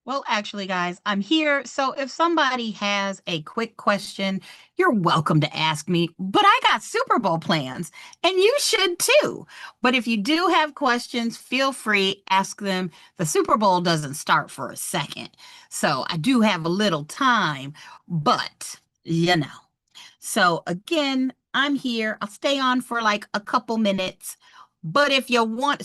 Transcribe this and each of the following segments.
Well, actually, guys, I'm here. So if somebody has a quick question, you're welcome to ask me. But I got Super Bowl plans, and you should too. But if you do have questions, feel free, ask them. The Super Bowl doesn't start for a second. So I do have a little time, but you know. So again, I'm here. I'll stay on for like a couple minutes. But if you want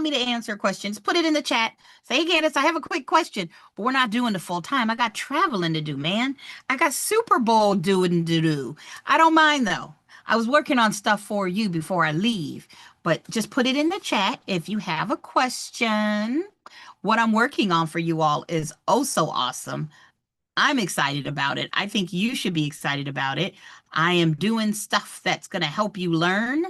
me to answer questions, put it in the chat. Say, hey, Candace, I have a quick question, but we're not doing the full time. I got traveling to do, man. I got Super Bowl doing to do. I don't mind though. I was working on stuff for you before I leave, but just put it in the chat if you have a question. What I'm working on for you all is oh so awesome. I'm excited about it. I think you should be excited about it. I am doing stuff that's going to help you learn,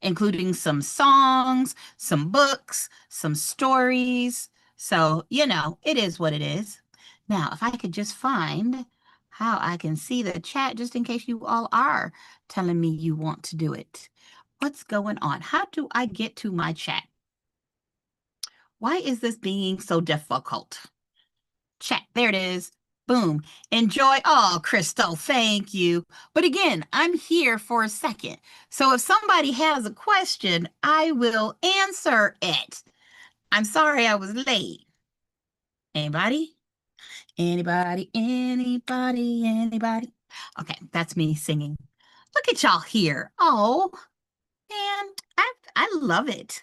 including some songs, some books, some stories. So, it is what it is. Now, if I could just find how I can see the chat, just in case you all are telling me you want to do it. What's going on? How do I get to my chat? Why is this being so difficult? Chat, there it is. Boom. Enjoy. Oh, Crystal, thank you. But again, I'm here for a second. So if somebody has a question, I will answer it. I'm sorry I was late. Anybody? Anybody? Anybody? Anybody? Okay, that's me singing. Look at y'all here. Oh, man, I love it.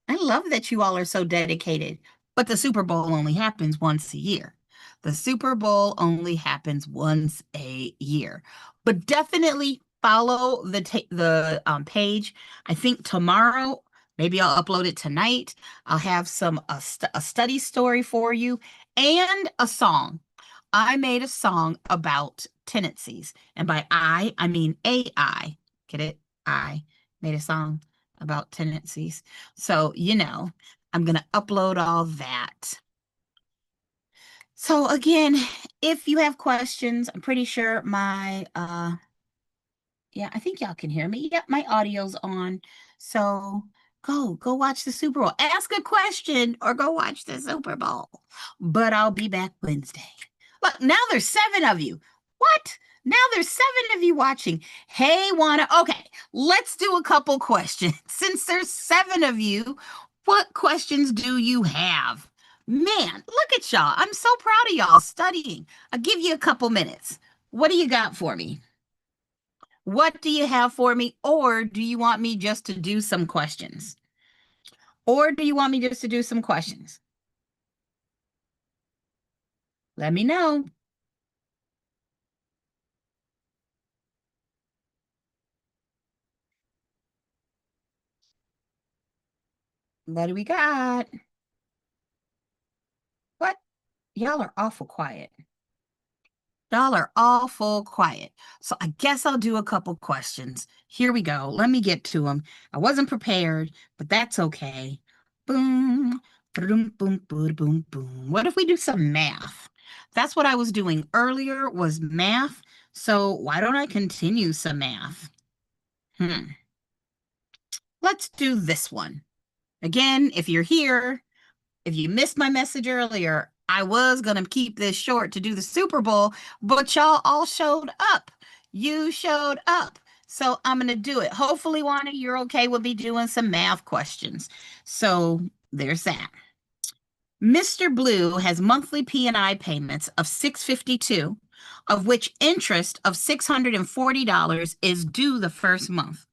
I love that you all are so dedicated. But the Super Bowl only happens once a year. The Super Bowl only happens once a year. But definitely follow the page. I think tomorrow, maybe I'll upload it tonight. I'll have a study story for you and a song. I made a song about tendencies, and by I mean AI. Get it? I made a song about tendencies. So, I'm going to upload all that. So again, if you have questions, I'm pretty sure yeah, I think y'all can hear me. Yep, my audio's on. So go watch the Super Bowl. Ask a question or go watch the Super Bowl. But I'll be back Wednesday. Look, now there's 7 of you. What? Now there's 7 of you watching. Hey, okay, let's do a couple questions. Since there's 7 of you, what questions do you have? Man, look at y'all. I'm so proud of y'all studying. I'll give you a couple minutes. What do you got for me? What do you have for me? Or do you want me just to do some questions? Or do you want me just to do some questions? Let me know. What do we got? What? Y'all are awful quiet. Y'all are awful quiet. So I guess I'll do a couple questions. Here we go. Let me get to them. I wasn't prepared, but that's okay. Boom, boom, boom, boom, boom, boom. What if we do some math? That's what I was doing earlier was math. So why don't I continue some math? Let's do this one. Again, if you're here, if you missed my message earlier, I was going to keep this short to do the Super Bowl, but y'all all showed up. You showed up. So I'm going to do it. Hopefully, Wanda, you're okay with me doing some math questions. So there's that. Mr. Blue has monthly P&I payments of $652, of which interest of $640 is due the first month.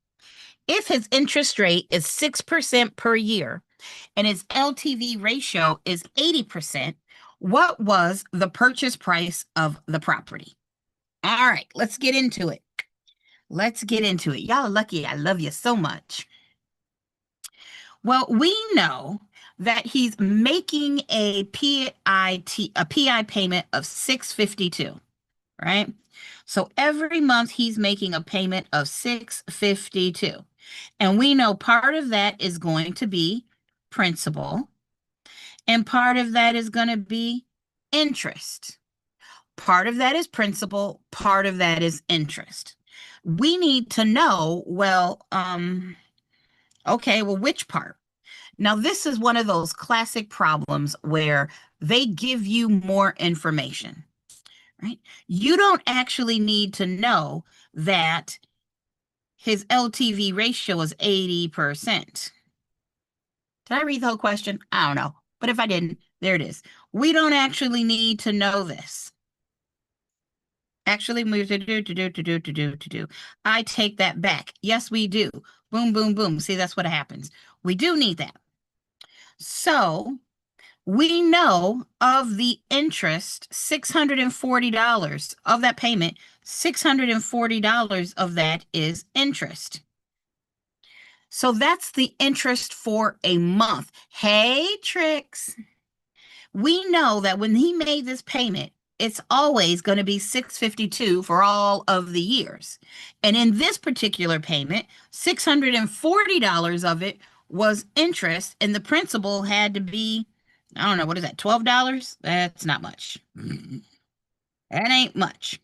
If his interest rate is 6% per year and his LTV ratio is 80%, what was the purchase price of the property? All right, let's get into it. Let's get into it. Y'all are lucky. I love you so much. Well, we know that he's making a PI payment of 652, right? So every month he's making a payment of 652. And we know part of that is going to be principal, and part of that is going to be interest. Part of that is principal, part of that is interest. We need to know, okay, well, which part? Now, this is one of those classic problems where They give you more information, right? You don't actually need to know that his LTV ratio is 80%. Did I read the whole question? I don't know. But if I didn't, there it is. We don't actually need to know this. Actually, we do. I take that back. Yes, we do. Boom, boom, boom. See, that's what happens. We do need that. So we know of the interest, $640 of that payment, $640 of that is interest. So that's the interest for a month. Hey, Tricks. We know that when he made this payment, it's always going to be $652 for all of the years. And in this particular payment, $640 of it was interest, and the principal had to be, I don't know, what is that, $12? That's not much. That ain't much.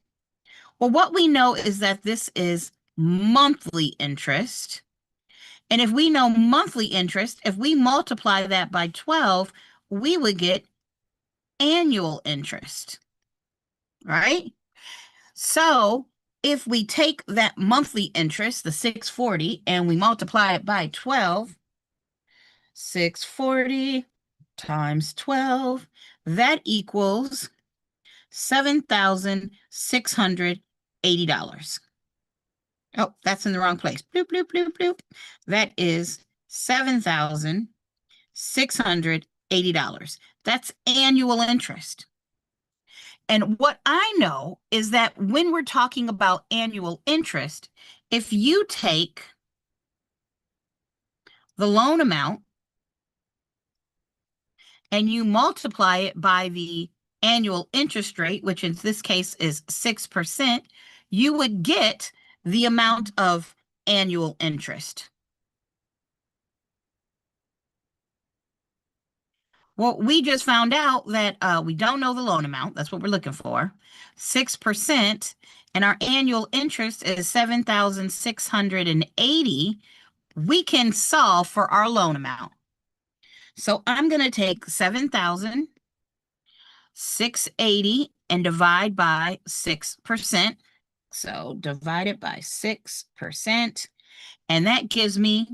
Well, what we know is that this is monthly interest. And if we know monthly interest, if we multiply that by 12, we would get annual interest, right? So if we take that monthly interest, the 640, and we multiply it by 12, 640 times 12, that equals $7,680. Oh, that's in the wrong place. Bloop, bloop, bloop, bloop. That is $7,680. That's annual interest. And what I know is that when we're talking about annual interest, if you take the loan amount and you multiply it by the annual interest rate, which in this case is 6%, you would get the amount of annual interest. Well, we just found out that we don't know the loan amount. That's what we're looking for. 6%, and our annual interest is $7,680. We can solve for our loan amount. So I'm going to take 7,680 and divide by 6%. So divide it by 6%, and that gives me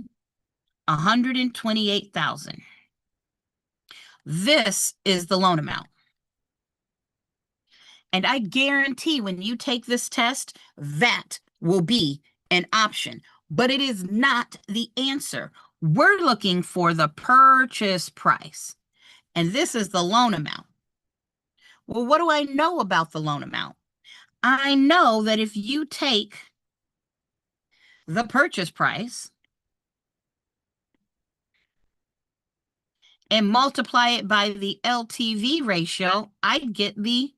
128,000. This is the loan amount. And I guarantee when you take this test, that will be an option, but it is not the answer. We're looking for the purchase price, and this is the loan amount. Well, what do I know about the loan amount? I know that if you take the purchase price and multiply it by the LTV ratio, I'd get the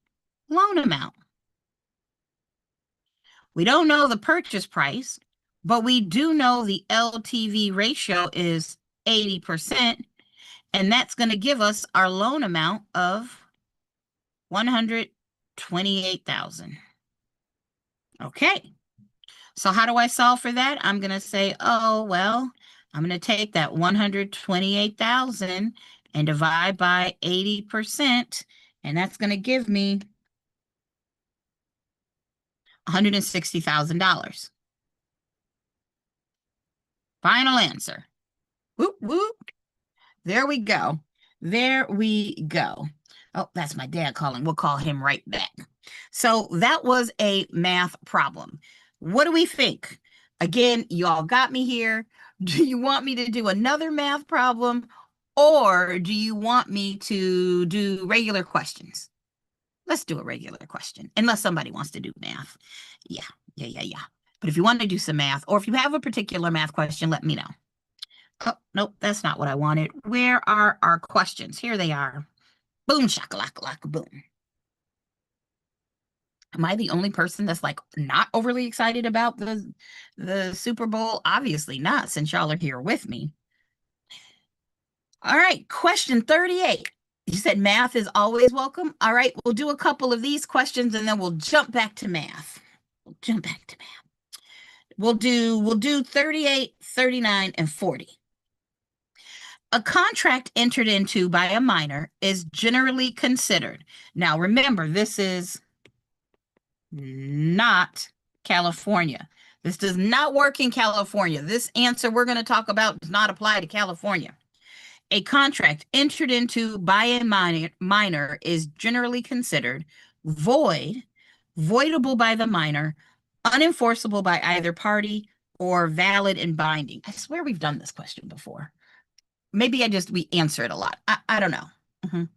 loan amount. We don't know the purchase price, but we do know the LTV ratio is 80%, and that's going to give us our loan amount of $128,000. Okay, so how do I solve for that? I'm going to say, oh, well, I'm going to take that 128,000 and divide by 80%, and that's going to give me $160,000. Final answer. Whoop, whoop. There we go. There we go. Oh, that's my dad calling. We'll call him right back. So that was a math problem. What do we think? Again, you all got me here. Do you want me to do another math problem, or do you want me to do regular questions? Let's do a regular question, unless somebody wants to do math. Yeah. But if you want to do some math, or if you have a particular math question, let me know. Oh, nope, that's not what I wanted. Where are our questions? Here they are. Boom, shakalaka, boom. Am I the only person that's like not overly excited about the Super Bowl? Obviously not, since y'all are here with me. All right, question 38. You said math is always welcome. All right, we'll do a couple of these questions and then we'll jump back to math. We'll do 38, 39, and 40. A contract entered into by a minor is generally considered. Now, remember, this is not California. This does not work in California. This answer we're going to talk about does not apply to California. A contract entered into by a minor is generally considered void, voidable by the minor, unenforceable by either party, or valid and binding. I swear we've done this question before. Maybe we answer it a lot. I don't know. Mhm,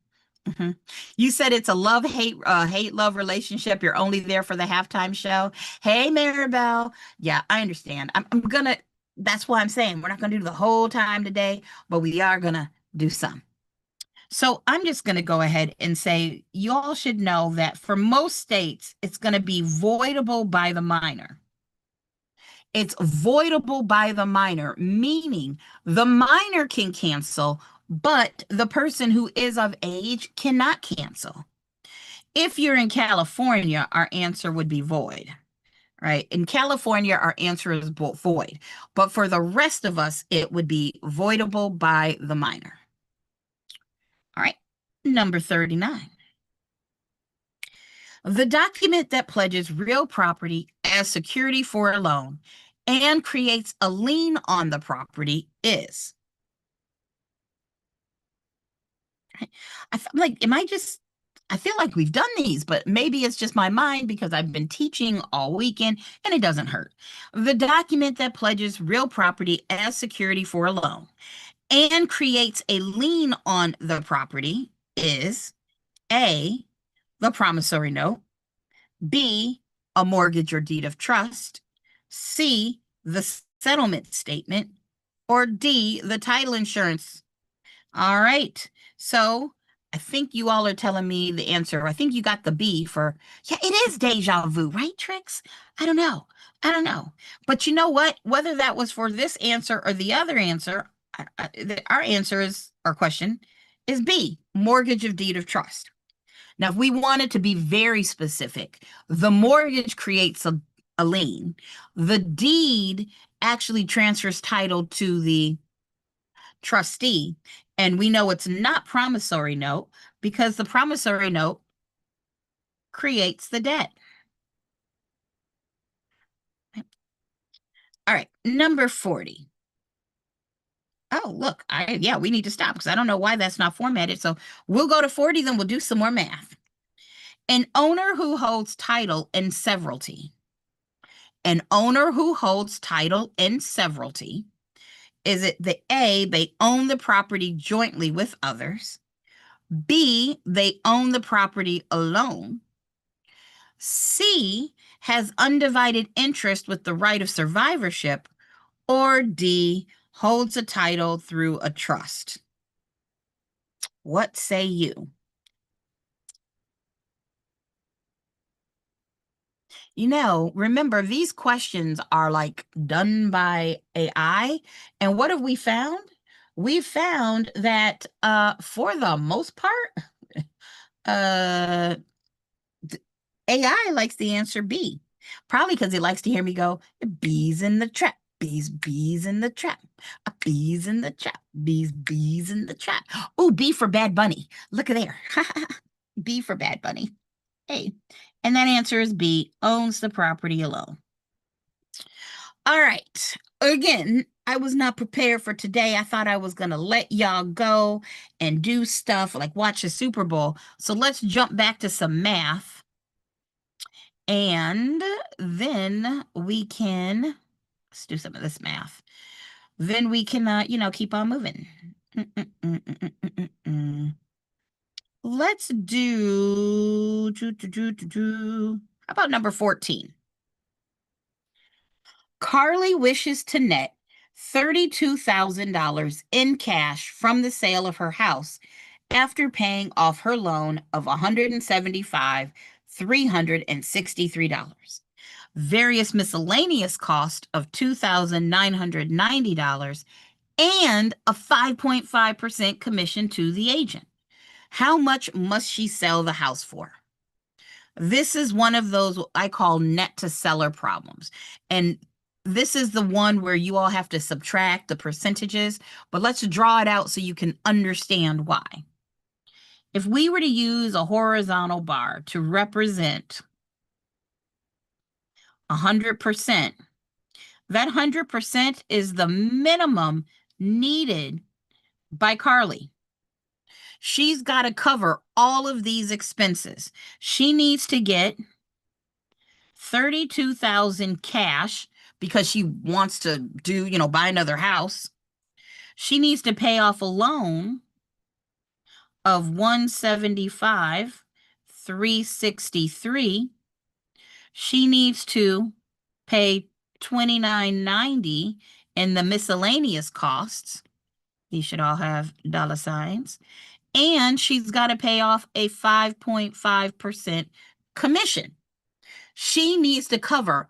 mhm. You said it's a hate love relationship. You're only there for the halftime show. Hey, Maribel. Yeah, I understand. That's why I'm saying we're not gonna do the whole time today, but we are gonna do some. So I'm just gonna go ahead and say you all should know that for most states, it's gonna be voidable by the minor. It's voidable by the minor, meaning the minor can cancel, but the person who is of age cannot cancel. If you're in California, our answer would be void, right? In California, our answer is void. But for the rest of us, it would be voidable by the minor. All right, number 39. The document that pledges real property as security for a loan and creates a lien on the property is. I feel like we've done these, but maybe it's just my mind because I've been teaching all weekend and it doesn't hurt. The document that pledges real property as security for a loan and creates a lien on the property is A, the promissory note, B, a mortgage or deed of trust, C, the settlement statement, or D, the title insurance. All right. So I think you all are telling me the answer. I think you got the B for, yeah, it is deja vu, right, Trix? I don't know. I don't know. But you know what? Whether that was for this answer or the other answer, our answer is, our question is B, mortgage of deed of trust. Now, if we wanted to be very specific, the mortgage creates a lien. The deed actually transfers title to the trustee. And we know it's not promissory note because the promissory note creates the debt. All right, number 40. Oh, look, we need to stop because I don't know why that's not formatted. So we'll go to 40, then we'll do some more math. An owner who holds title in severalty. An owner who holds title in severalty. Is it the A, they own the property jointly with others? B, they own the property alone? C, has undivided interest with the right of survivorship? Or D, holds a title through a trust? What say you? Remember, these questions are like done by AI. And what have we found? We found that for the most part, uh, AI likes the answer B. Probably because it likes to hear me go, bees in the trap, bees in the trap, bees in the trap, bees in the trap. Oh, B for Bad Bunny. Look at there. B for Bad Bunny. Hey, and that answer is B, owns the property alone. All right. Again, I was not prepared for today. I thought I was going to let y'all go and do stuff like watch the Super Bowl. So let's jump back to some math. And then let's do some of this math. Then we can, keep on moving. Let's do, how about number 14? Carly wishes to net $32,000 in cash from the sale of her house after paying off her loan of $175,363, various miscellaneous cost of $2,990, and a 5.5% commission to the agent. How much must she sell the house for? This is one of those I call net to seller problems. And this is the one where you all have to subtract the percentages, but let's draw it out so you can understand why. If we were to use a horizontal bar to represent 100%, that 100% is the minimum needed by Carly. She's got to cover all of these expenses. She needs to get $32,000 cash because she wants to do, buy another house. She needs to pay off a loan of $175,363. She needs to pay $29.90 in the miscellaneous costs. These should all have dollar signs. And she's got to pay off a 5.5% commission. She needs to cover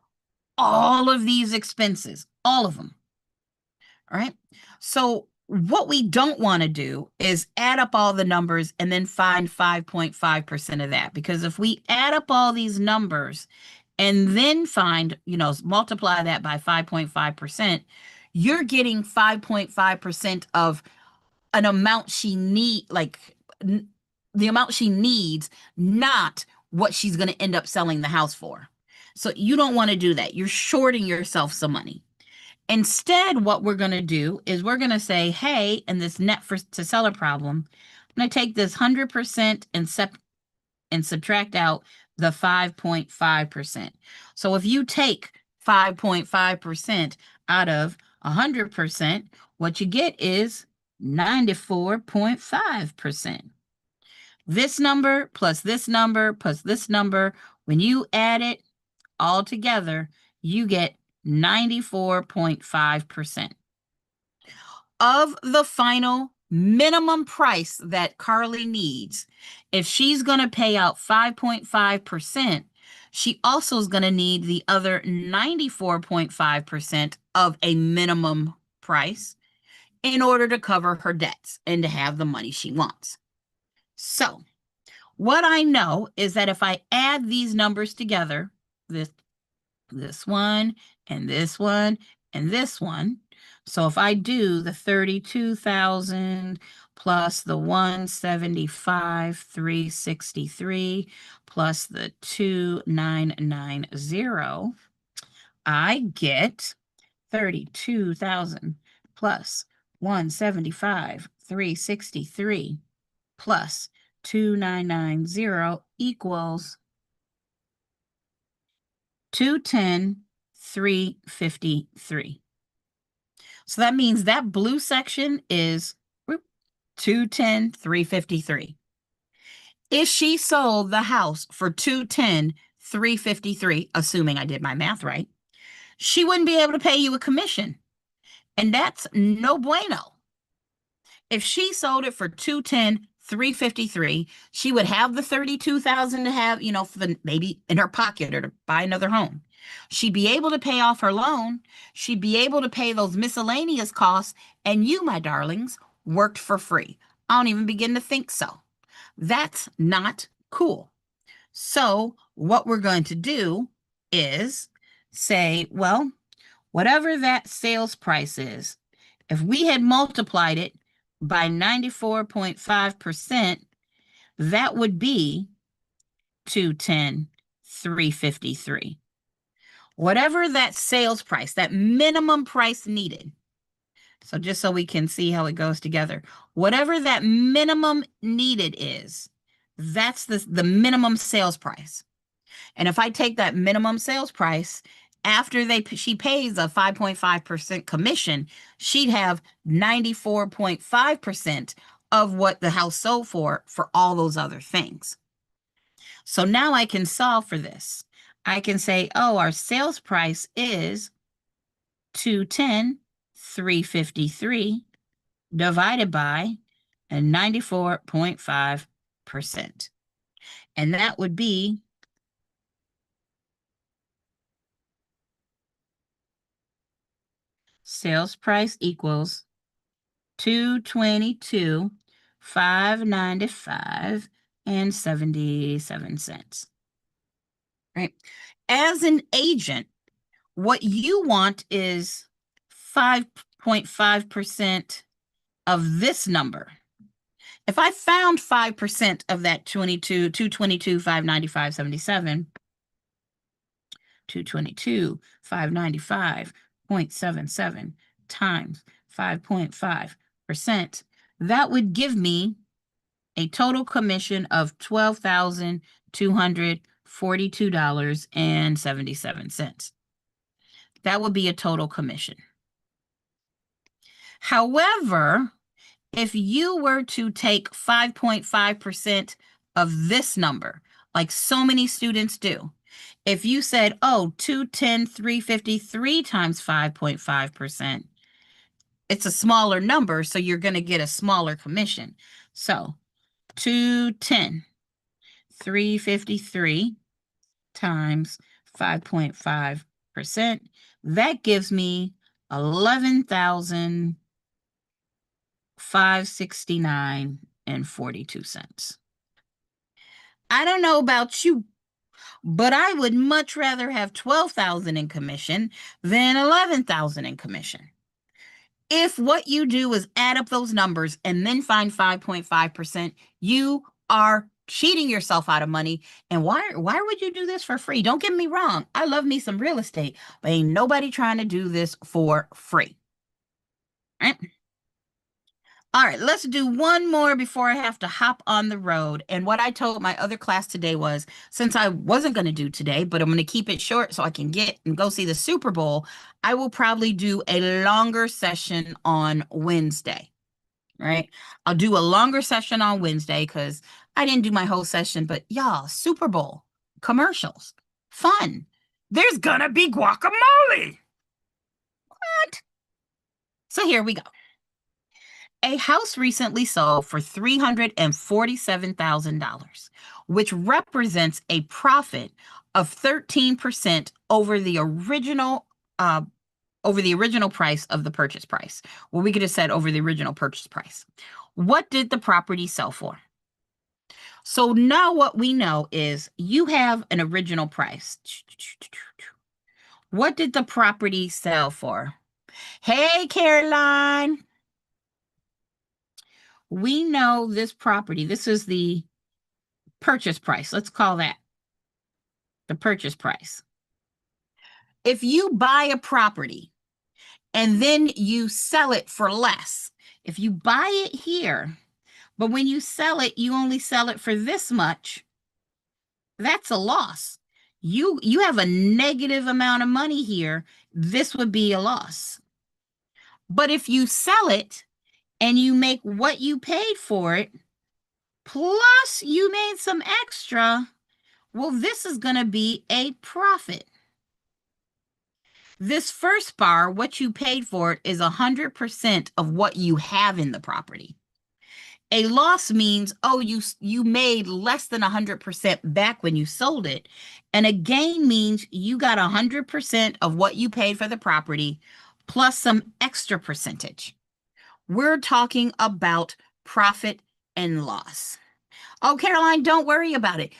all of these expenses, all of them. All right. So what we don't want to do is add up all the numbers and then find 5.5% of that. Because if we add up all these numbers and then find, multiply that by 5.5%, you're getting 5.5% of an amount she the amount she needs, not what she's going to end up selling the house for. So you don't want to do that. You're shorting yourself some money. Instead, what we're going to do is we're going to say, hey, in this net to seller problem, I'm going to take this 100% and subtract out the 5.5%. So if you take 5.5% out of 100%, what you get is 94.5%. This number plus this number plus this number, when you add it all together, you get 94.5%. Of the final minimum price that Carly needs, if she's going to pay out 5.5%, she also is going to need the other 94.5% of a minimum price in order to cover her debts and to have the money she wants. So what I know is that if I add these numbers together, this one and this one and this one, so if I do the 32,000 plus the 175,363 plus the 2,990, I get 32,000 plus 175,363 plus 2,990 equals 210,353. So that means that blue section is 210,353. If she sold the house for 210,353, assuming I did my math right, she wouldn't be able to pay you a commission. And that's no bueno. If she sold it for 210,353, she would have the 32,000 to have, for the maybe in her pocket or to buy another home. She'd be able to pay off her loan. She'd be able to pay those miscellaneous costs. And you, my darlings, worked for free. I don't even begin to think so. That's not cool. So what we're going to do is say, well, whatever that sales price is, if we had multiplied it by 94.5%, that would be 210,353. Whatever that sales price, that minimum price needed. So just so we can see how it goes together, whatever that minimum needed is, that's the minimum sales price. And if I take that minimum sales price, after she pays a 5.5% commission, she'd have 94.5% of what the house sold for all those other things. So now I can solve for this. I can say, oh, our sales price is 210,353 divided by 94.5%. And that would be sales price equals 222,595 and 77 cents. Right? As an agent, What you want is 5.5% of this number. If I found 5% of that 222, 595.77, 222, 595.77 times 5.5%, that would give me a total commission of $12,242.77. That would be a total commission. However, if you were to take 5.5% of this number, like so many students do, if you said, oh, 210, 353 times 5.5%, it's a smaller number, so you're going to get a smaller commission. So 210, 353 times 5.5%, that gives me 11,569 and 42 cents. I don't know about you, but I would much rather have 12,000 in commission than 11,000 in commission. If what you do is add up those numbers and then find 5.5%, you are cheating yourself out of money. And why would you do this for free? Don't get me wrong. I love me some real estate, but ain't nobody trying to do this for free. Right? All right, let's do one more before I have to hop on the road. And what I told my other class today was, since I wasn't going to do today, but I'm going to keep it short so I can get and go see the Super Bowl, I will probably do a longer session on Wednesday, right? I'll do a longer session on Wednesday because I didn't do my whole session, but y'all, Super Bowl, commercials, fun. There's gonna be guacamole. What? So here we go. A house recently sold for $347,000, which represents a profit of 13% over the original price of the purchase price. Well, we could have said over the original purchase price. What did the property sell for? So now what we know is you have an original price. What did the property sell for? Hey, Caroline. We know this property, this is the purchase price. Let's call that the purchase price. If you buy a property and then you sell it for less, if you buy it here, but when you sell it, you only sell it for this much, that's a loss. You have a negative amount of money here. This would be a loss. But if you sell it and you make what you paid for it, plus you made some extra, well, this is going to be a profit. This first bar, what you paid for it, is 100% of what you have in the property. A loss means, oh, you made less than 100% back when you sold it. And a gain means you got 100% of what you paid for the property plus some extra percentage. We're talking about profit and loss. Oh, Caroline, don't worry about it.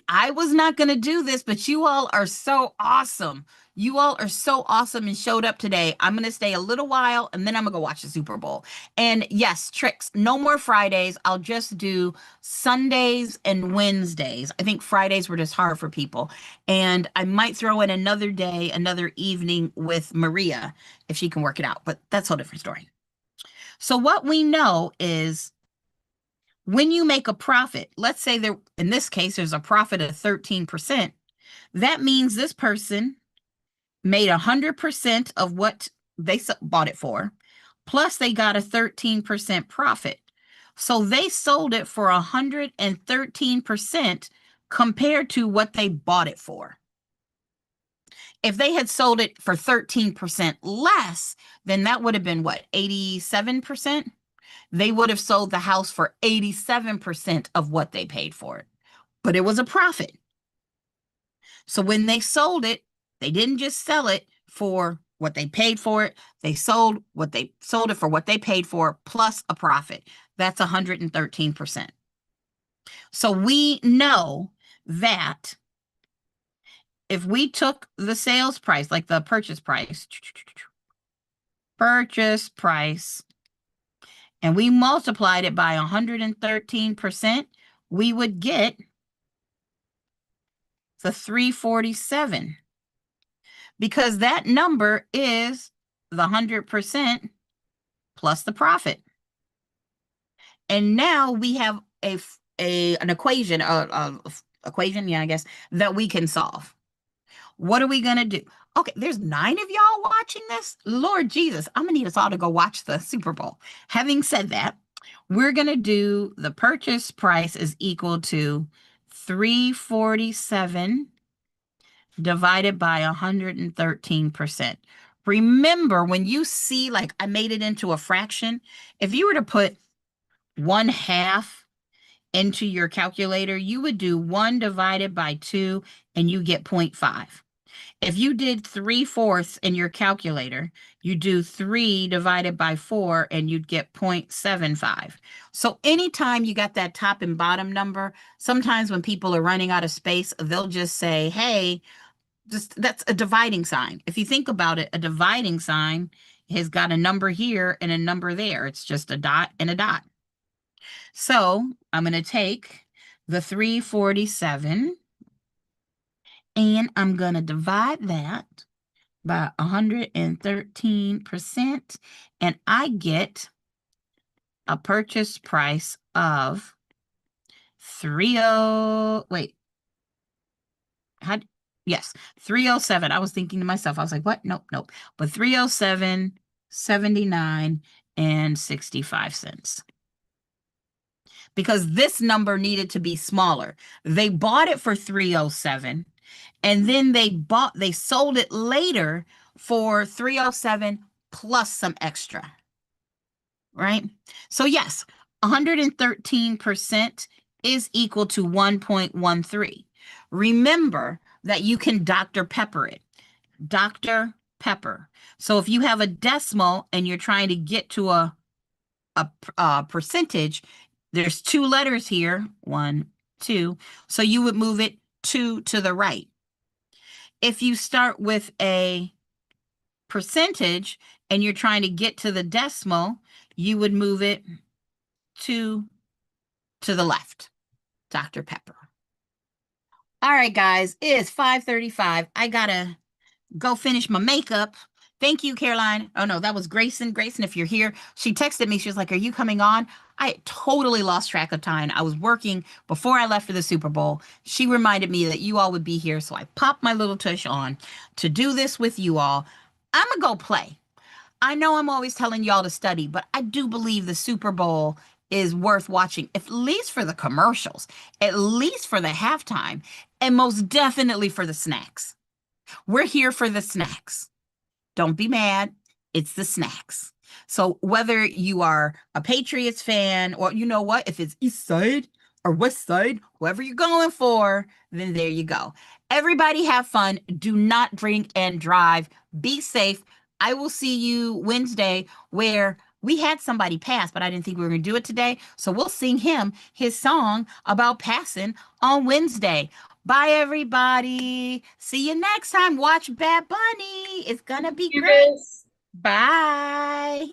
I was not going to do this, but you all are so awesome. You all are so awesome and showed up today. I'm going to stay a little while and then I'm going to go watch the Super Bowl. And yes, tricks, no more Fridays. I'll just do Sundays and Wednesdays. I think Fridays were just hard for people. And I might throw in another day, another evening with Maria if she can work it out. But that's a whole different story. So what we know is when you make a profit, let's say there, in this case, there's a profit of 13%. That means this person made 100% of what they bought it for, plus they got a 13% profit. So they sold it for 113% compared to what they bought it for. If they had sold it for 13% less, then that would have been what, 87%? They would have sold the house for 87% of what they paid for it, but it was a profit. So when they sold it, they didn't just sell it for what they paid for it. They sold it for what they paid for plus a profit. That's 113%. So we know that if we took the sales price, like the purchase price, and we multiplied it by 113%, we would get the 347, because that number is the 100% plus the profit. And now we have an equation, equation, yeah, I guess, that we can solve. What are we going to do? Okay, there's 9 of y'all watching this. Lord Jesus, I'm going to need us all to go watch the Super Bowl. Having said that, we're going to do the purchase price is equal to 347 divided by 113%. Remember, when you see, like, I made it into a fraction, if you were to put 1/2 into your calculator, you would do 1 divided by 2 and you get 0.5. If you did 3/4 in your calculator, you do 3 divided by 4 and you'd get 0.75. So anytime you got that top and bottom number, sometimes when people are running out of space, they'll just say, hey, that's a dividing sign. If you think about it, a dividing sign has got a number here and a number there. It's just a dot and a dot. So I'm going to take the 347 and I'm going to divide that by 113%, and I get a purchase price of 307. I was thinking to myself, I was like, what? Nope. But 307.79 and 65 cents. Because this number needed to be smaller. They bought it for 307, and then they sold it later for 307 plus some extra, right? So yes, 113% is equal to 1.13. Remember that you can Dr. Pepper it. Dr. Pepper. So if you have a decimal and you're trying to get to a percentage, there's 2 letters here, 1, 2. So you would move it 2 to the right. If you start with a percentage and you're trying to get to the decimal, you would move it 2 to the left. Dr. Pepper. All right, guys, it's 5:35. I gotta go finish my makeup. Thank you, Caroline. Oh, no, that was Grayson. Grayson, if you're here, she texted me. She was like, are you coming on? I totally lost track of time. I was working before I left for the Super Bowl. She reminded me that you all would be here, so I popped my little tush on to do this with you all. I'm going to go play. I know I'm always telling y'all to study, but I do believe the Super Bowl is worth watching, at least for the commercials, at least for the halftime, and most definitely for the snacks. We're here for the snacks. Don't be mad. It's the snacks. So whether you are a Patriots fan or you know what, if it's East Side or West Side, whoever you're going for, then there you go. Everybody have fun. Do not drink and drive. Be safe. I will see you Wednesday, where we had somebody pass, but I didn't think we were going to do it today. So we'll sing him his song about passing on Wednesday. Bye, everybody. See you next time. Watch Bad Bunny. It's going to be great. Bye.